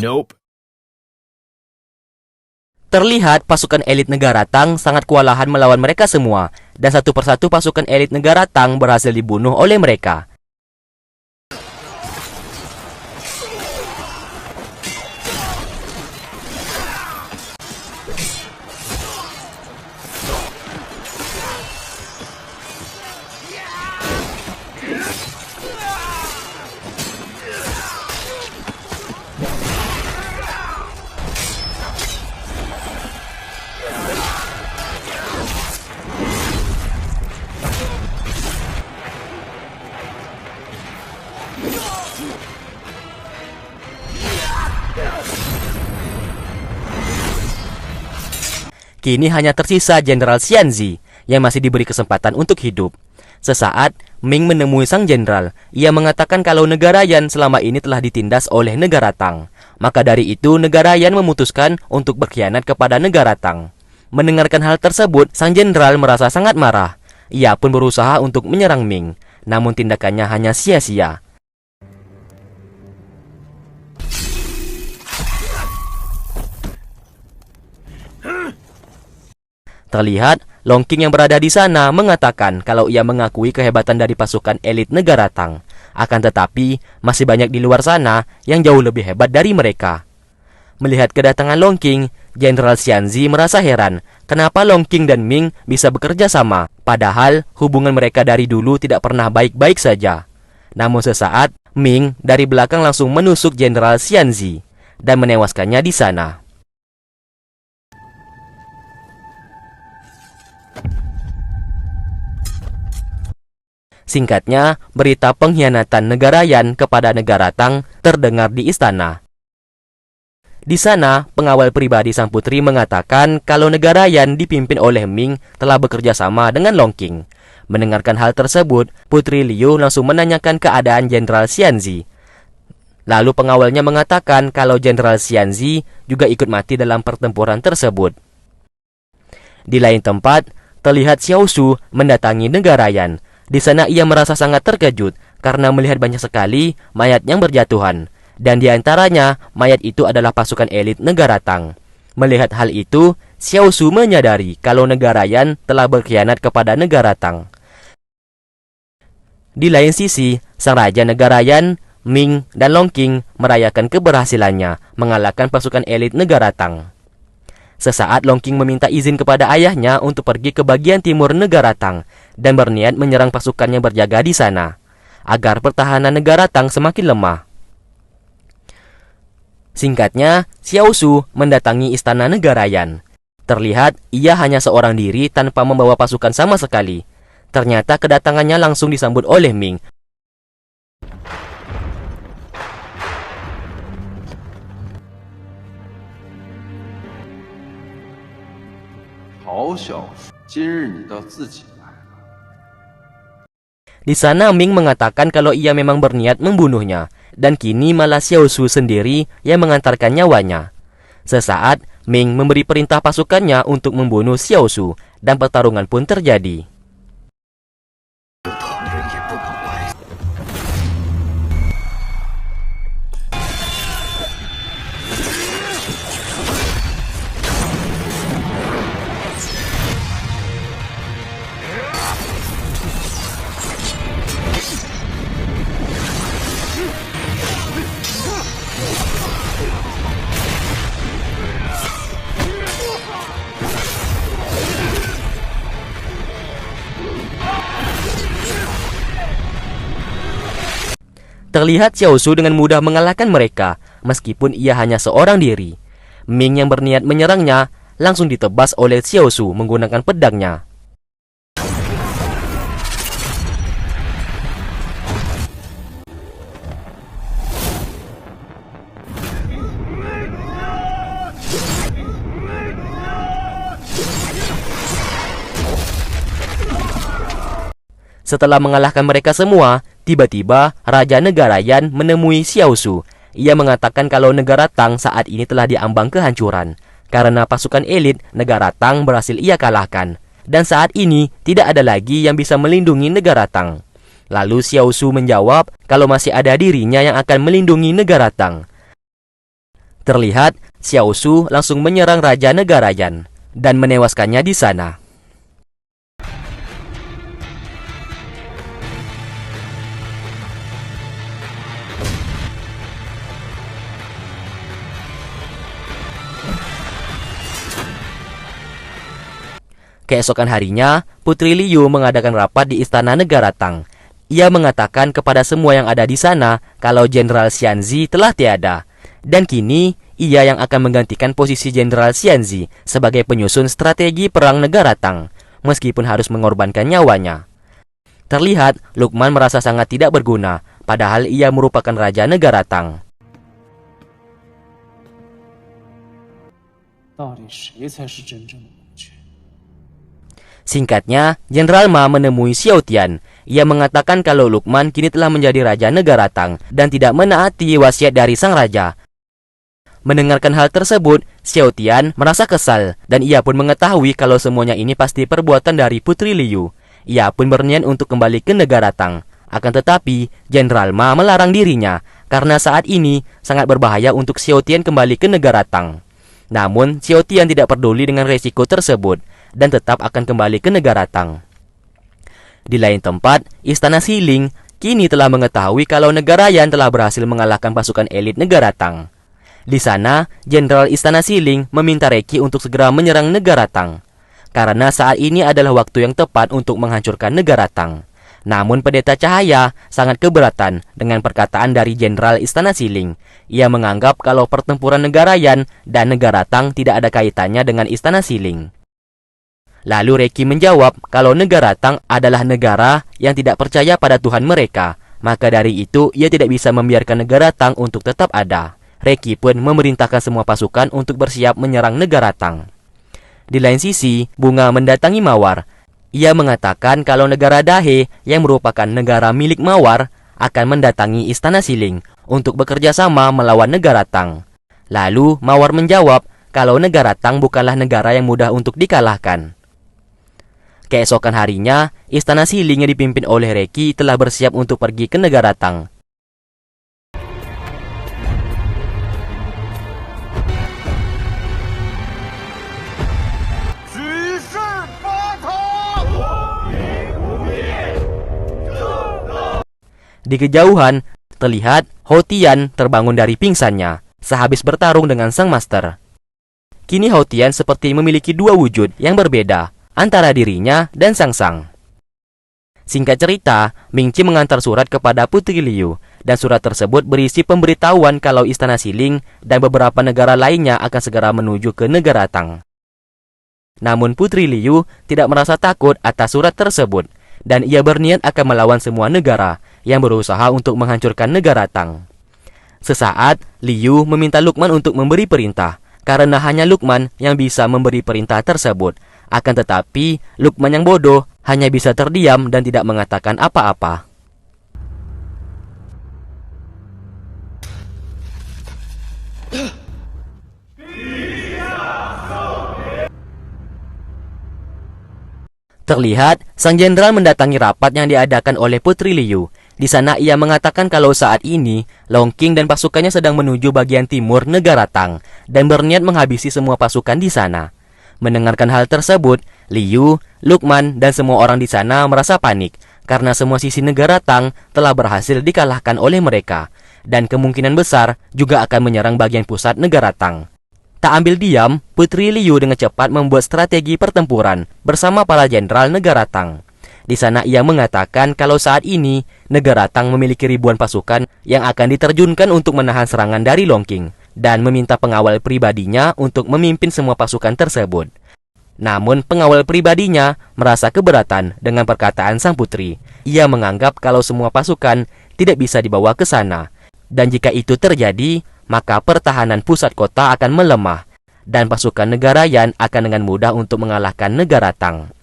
Nope. Terlihat pasukan elit negara Tang sangat kewalahan melawan mereka semua, dan satu persatu pasukan elit negara Tang berhasil dibunuh oleh mereka. Kini hanya tersisa Jenderal Xianzi yang masih diberi kesempatan untuk hidup. Sesaat, Ming menemui sang jenderal. Ia mengatakan kalau negara Yan selama ini telah ditindas oleh negara Tang. Maka dari itu, negara Yan memutuskan untuk berkhianat kepada negara Tang. Mendengarkan hal tersebut, sang jenderal merasa sangat marah. Ia pun berusaha untuk menyerang Ming, namun tindakannya hanya sia-sia. Terlihat, Long Qing yang berada di sana mengatakan kalau ia mengakui kehebatan dari pasukan elit negara Tang. Akan tetapi, masih banyak di luar sana yang jauh lebih hebat dari mereka. Melihat kedatangan Long Qing, Jenderal Xianzi merasa heran kenapa Long Qing dan Ming bisa bekerja sama, padahal hubungan mereka dari dulu tidak pernah baik-baik saja. Namun sesaat, Ming dari belakang langsung menusuk Jenderal Xianzi dan menewaskannya di sana. Singkatnya, berita pengkhianatan negara Yan kepada negara Tang terdengar di istana. Di sana, pengawal pribadi sang putri mengatakan kalau negara Yan dipimpin oleh Ming telah bekerja sama dengan Long Qing. Mendengarkan hal tersebut, Putri Liu langsung menanyakan keadaan Jenderal Xianzi. Lalu pengawalnya mengatakan kalau Jenderal Xianzi juga ikut mati dalam pertempuran tersebut. Di lain tempat, terlihat Xiao Su mendatangi negara Yan. Di sana ia merasa sangat terkejut karena melihat banyak sekali mayat yang berjatuhan, dan di antaranya mayat itu adalah pasukan elit negara Tang. Melihat hal itu, Xiao Su menyadari kalau negara Yan telah berkhianat kepada negara Tang. Di lain sisi, sang raja negara Yan, Ming, dan Long Qing merayakan keberhasilannya mengalahkan pasukan elit negara Tang. Sesaat Long Qing meminta izin kepada ayahnya untuk pergi ke bagian timur negara Tang dan berniat menyerang pasukannya berjaga di sana, agar pertahanan negara Tang semakin lemah. Singkatnya, Xiao Su mendatangi istana negara Yan. Terlihat ia hanya seorang diri tanpa membawa pasukan sama sekali. Ternyata kedatangannya langsung disambut oleh Ming. Di sana Ming mengatakan kalau ia memang berniat membunuhnya, dan kini malah Xiao Su sendiri yang mengantarkan nyawanya. Sesaat, Ming memberi perintah pasukannya untuk membunuh Xiao Su, dan pertarungan pun terjadi. Terlihat Xiao Su dengan mudah mengalahkan mereka, meskipun ia hanya seorang diri. Ming yang berniat menyerangnya langsung ditebas oleh Xiao Su menggunakan pedangnya. Setelah mengalahkan mereka semua, tiba-tiba Raja Negara Yan menemui Xiao Su. Ia mengatakan kalau negara Tang saat ini telah diambang kehancuran, karena pasukan elit negara Tang berhasil ia kalahkan. Dan saat ini tidak ada lagi yang bisa melindungi negara Tang. Lalu Xiao Su menjawab kalau masih ada dirinya yang akan melindungi negara Tang. Terlihat, Xiao Su langsung menyerang Raja Negara Yan dan menewaskannya di sana. Keesokan harinya, Putri Liu mengadakan rapat di Istana Negara Tang. Ia mengatakan kepada semua yang ada di sana kalau Jenderal Xianzi telah tiada. Dan kini, ia yang akan menggantikan posisi Jenderal Xianzi sebagai penyusun strategi perang negara Tang, meskipun harus mengorbankan nyawanya. Terlihat, Lukman merasa sangat tidak berguna, padahal ia merupakan Raja Negara Tang. Singkatnya, Jenderal Ma menemui Xiao Tian. Ia mengatakan kalau Lukman kini telah menjadi Raja Negara Tang dan tidak menaati wasiat dari sang raja. Mendengarkan hal tersebut, Xiao Tian merasa kesal dan ia pun mengetahui kalau semuanya ini pasti perbuatan dari Putri Liu. Ia pun berniat untuk kembali ke negara Tang. Akan tetapi, Jenderal Ma melarang dirinya karena saat ini sangat berbahaya untuk Xiao Tian kembali ke negara Tang. Namun, Xiao Tian tidak peduli dengan resiko tersebut dan tetap akan kembali ke negara Tang. Di lain tempat, Istana Xiling kini telah mengetahui kalau negara Yan telah berhasil mengalahkan pasukan elit negara Tang. Di sana, Jenderal Istana Xiling meminta Reki untuk segera menyerang negara Tang, karena saat ini adalah waktu yang tepat untuk menghancurkan negara Tang. Namun Pendeta Cahaya sangat keberatan dengan perkataan dari Jenderal Istana Xiling. Ia menganggap kalau pertempuran negara Yan dan negara Tang tidak ada kaitannya dengan Istana Xiling. Lalu Reki menjawab kalau negara Tang adalah negara yang tidak percaya pada Tuhan mereka. Maka dari itu, ia tidak bisa membiarkan negara Tang untuk tetap ada. Reki pun memerintahkan semua pasukan untuk bersiap menyerang negara Tang. Di lain sisi, Bunga mendatangi Mawar. Ia mengatakan kalau negara Dahe yang merupakan negara milik Mawar akan mendatangi Istana Xiling untuk bekerja sama melawan negara Tang. Lalu Mawar menjawab kalau negara Tang bukanlah negara yang mudah untuk dikalahkan. Keesokan harinya, Istana Xiling yang dipimpin oleh Reki telah bersiap untuk pergi ke negara Tang. Di kejauhan, terlihat Hou Tian terbangun dari pingsannya sehabis bertarung dengan sang master. Kini Hou Tian seperti memiliki dua wujud yang berbeda antara dirinya dan sang-sang. Singkat cerita, Ming Qi mengantar surat kepada Putri Liu, dan surat tersebut berisi pemberitahuan kalau Istana Xiling dan beberapa negara lainnya akan segera menuju ke negara Tang. Namun Putri Liu tidak merasa takut atas surat tersebut, dan ia berniat akan melawan semua negara yang berusaha untuk menghancurkan negara Tang. Sesaat, Liu meminta Lukman untuk memberi perintah, karena hanya Lukman yang bisa memberi perintah tersebut. Akan tetapi, Lukman yang bodoh hanya bisa terdiam dan tidak mengatakan apa-apa. Terlihat, sang jenderal mendatangi rapat yang diadakan oleh Putri Liu. Di sana ia mengatakan kalau saat ini, Long Qing dan pasukannya sedang menuju bagian timur negara Tang dan berniat menghabisi semua pasukan di sana. Mendengarkan hal tersebut, Liu, Lukman, dan semua orang di sana merasa panik karena semua sisi negara Tang telah berhasil dikalahkan oleh mereka dan kemungkinan besar juga akan menyerang bagian pusat negara Tang. Tak ambil diam, Putri Liu dengan cepat membuat strategi pertempuran bersama para jenderal negara Tang. Di sana ia mengatakan kalau saat ini negara Tang memiliki ribuan pasukan yang akan diterjunkan untuk menahan serangan dari Long Qing dan meminta pengawal pribadinya untuk memimpin semua pasukan tersebut. Namun pengawal pribadinya merasa keberatan dengan perkataan sang putri. Ia menganggap kalau semua pasukan tidak bisa dibawa ke sana, dan jika itu terjadi, maka pertahanan pusat kota akan melemah dan pasukan negara Yan akan dengan mudah untuk mengalahkan negara Tang.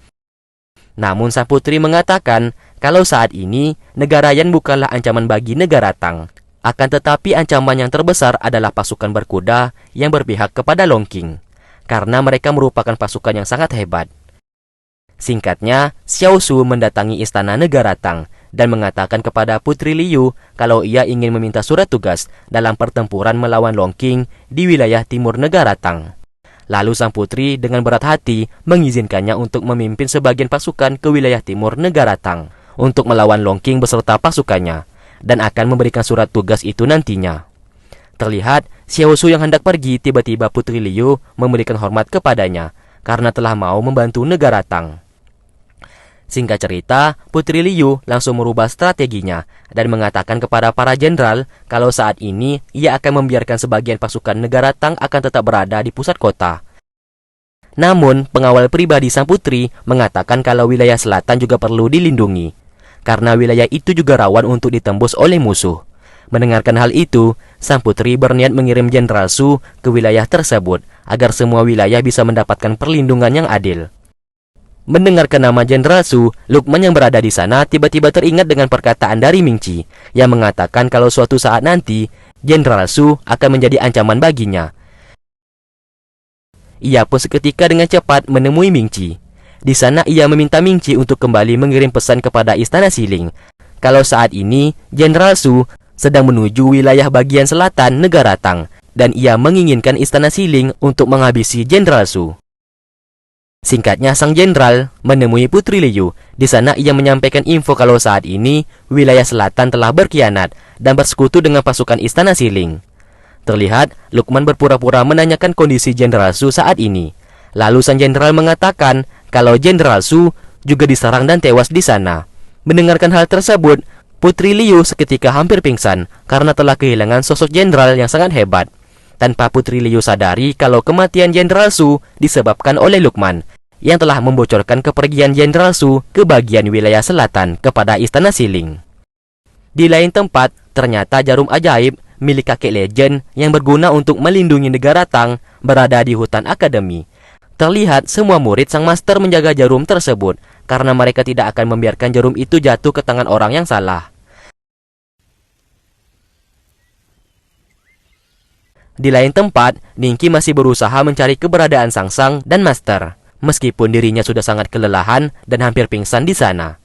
Namun sang putri mengatakan kalau saat ini negara Yan bukanlah ancaman bagi negara Tang. Akan tetapi ancaman yang terbesar adalah pasukan berkuda yang berpihak kepada Long Qing, karena mereka merupakan pasukan yang sangat hebat. Singkatnya, Xiao Su mendatangi istana negara Tang dan mengatakan kepada Putri Liu kalau ia ingin meminta surat tugas dalam pertempuran melawan Long Qing di wilayah timur negara Tang. Lalu sang putri dengan berat hati mengizinkannya untuk memimpin sebagian pasukan ke wilayah timur negara Tang untuk melawan Long Qing beserta pasukannya, dan akan memberikan surat tugas itu nantinya. Terlihat, Xiao Su yang hendak pergi, tiba-tiba Putri Liu memberikan hormat kepadanya karena telah mau membantu negara Tang. Singkat cerita, Putri Liu langsung merubah strateginya dan mengatakan kepada para jenderal kalau saat ini ia akan membiarkan sebagian pasukan negara Tang akan tetap berada di pusat kota. Namun, pengawal pribadi sang putri mengatakan kalau wilayah selatan juga perlu dilindungi, karena wilayah itu juga rawan untuk ditembus oleh musuh. Mendengarkan hal itu, sang putri berniat mengirim Jenderal Su ke wilayah tersebut agar semua wilayah bisa mendapatkan perlindungan yang adil. Mendengarkan nama Jenderal Su, Lukman yang berada di sana tiba-tiba teringat dengan perkataan dari Ming Qi yang mengatakan kalau suatu saat nanti Jenderal Su akan menjadi ancaman baginya. Ia pun seketika dengan cepat menemui Ming Qi. Di sana ia meminta Ming Qi untuk kembali mengirim pesan kepada Istana Siling kalau saat ini Jenderal Su sedang menuju wilayah bagian selatan negara Tang dan ia menginginkan Istana Siling untuk menghabisi Jenderal Su. Singkatnya, sang jenderal menemui Putri Liu. Di sana ia menyampaikan info kalau saat ini wilayah selatan telah berkhianat dan bersekutu dengan pasukan Istana Siling. Terlihat, Lukman berpura-pura menanyakan kondisi Jenderal Su saat ini. Lalu sang jenderal mengatakan kalau Jenderal Su juga diserang dan tewas di sana. Mendengarkan hal tersebut, Putri Liu seketika hampir pingsan karena telah kehilangan sosok jenderal yang sangat hebat. Tanpa Putri Liu sadari kalau kematian Jenderal Su disebabkan oleh Lukman yang telah membocorkan kepergian Jenderal Su ke bagian wilayah selatan kepada Istana Siling. Di lain tempat, ternyata jarum ajaib milik kakek legend yang berguna untuk melindungi negara Tang berada di hutan akademi. Terlihat semua murid sang master menjaga jarum tersebut karena mereka tidak akan membiarkan jarum itu jatuh ke tangan orang yang salah. Di lain tempat, Ningki masih berusaha mencari keberadaan Sangsang dan Master, meskipun dirinya sudah sangat kelelahan dan hampir pingsan di sana.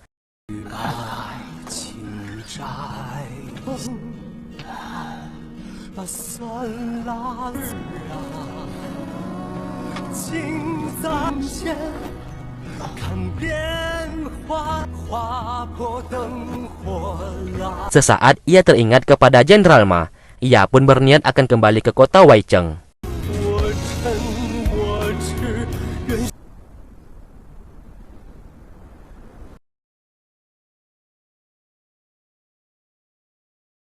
Sesaat ia teringat kepada Jenderal Ma. Ia pun berniat akan kembali ke kota Waicheng.